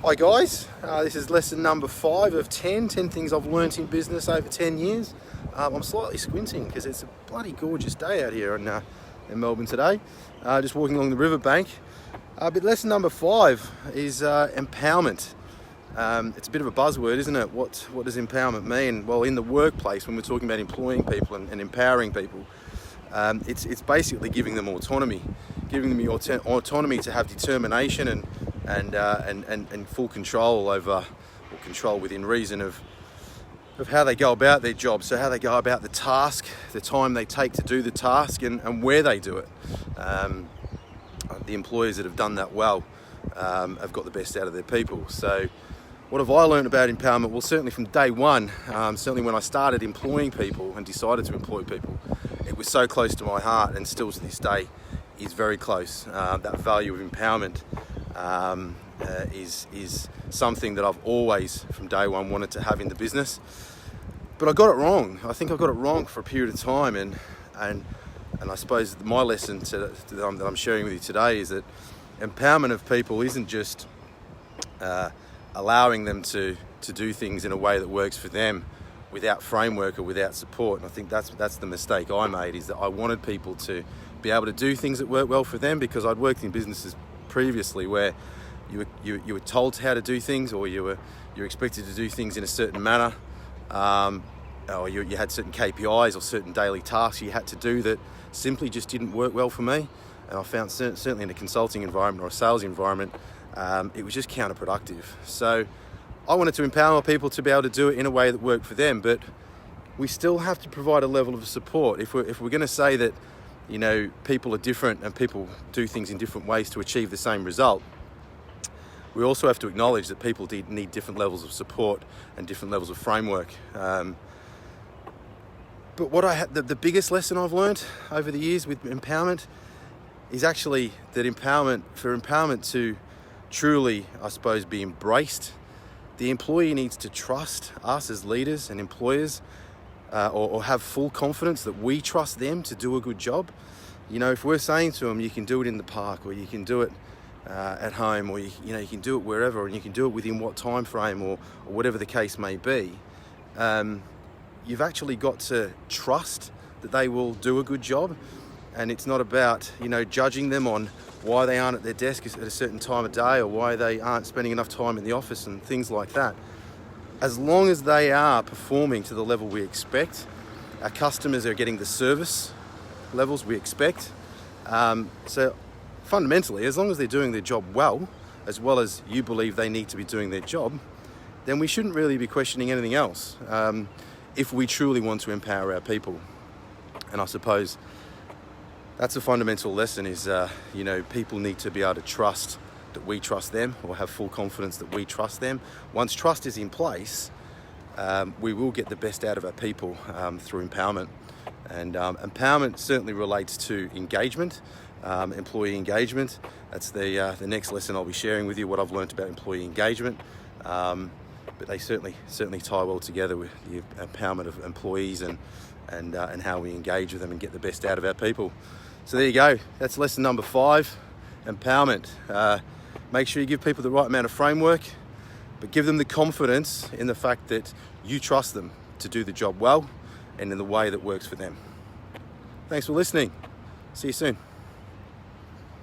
Hi guys, this is lesson number 5 of 10 things I've learnt in business over 10 years. I'm slightly squinting because it's a bloody gorgeous day out here in Melbourne today. Just walking along the riverbank. But lesson number 5 is empowerment. It's a bit of a buzzword, isn't it? What does empowerment mean? Well, in the workplace, when we're talking about employing people and empowering people, it's basically giving them autonomy, giving them autonomy to have determination and full control over, or control within reason of how they go about their job. So how they go about the task, the time they take to do the task, and where they do it. The employers that have done that well have got the best out of their people. So what have I learned about empowerment? Well, certainly from day one, certainly when I started employing people and decided to employ people, it was so close to my heart, and still to this day is very close. That value of empowerment is something that I've always, from day one, wanted to have in the business. But I got it wrong. I think I got it wrong for a period of time, and I suppose my lesson that I'm sharing with you today is that empowerment of people isn't just allowing them to do things in a way that works for them without framework or without support. And I think that's the mistake I made, is that I wanted people to be able to do things that work well for them, because I'd worked in businesses previously where you were told how to do things, or you're expected to do things in a certain manner, or you had certain KPIs or certain daily tasks you had to do that simply just didn't work well for me. And I found certainly in a consulting environment or a sales environment, it was just counterproductive. So I wanted to empower people to be able to do it in a way that worked for them, but we still have to provide a level of support. If we're going to say that, you know, people are different and people do things in different ways to achieve the same result, we also have to acknowledge that people need different levels of support and different levels of framework. But what the biggest lesson I've learned over the years with empowerment is actually that for empowerment to truly, I suppose, be embraced, the employee needs to trust us as leaders and employers, or have full confidence that we trust them to do a good job. You know, if we're saying to them, you can do it in the park, or you can do it at home, or you can do it wherever, and you can do it within what time frame, or whatever the case may be, you've actually got to trust that they will do a good job. And it's not about, judging them on why they aren't at their desk at a certain time of day, or why they aren't spending enough time in the office and things like that. As long as they are performing to the level we expect, our customers are getting the service levels we expect. So fundamentally, as long as they're doing their job well as you believe they need to be doing their job, then we shouldn't really be questioning anything else, if we truly want to empower our people. And I suppose that's a fundamental lesson, is, people need to be able to trust that we trust them, or have full confidence that we trust them. Once trust is in place, we will get the best out of our people through empowerment. And empowerment certainly relates to engagement, employee engagement. That's the next lesson I'll be sharing with you, what I've learned about employee engagement. But they certainly tie well together with the empowerment of employees and how we engage with them and get the best out of our people. So there you go. That's lesson number 5, empowerment. Make sure you give people the right amount of framework, but give them the confidence in the fact that you trust them to do the job well and in the way that works for them. Thanks for listening. See you soon.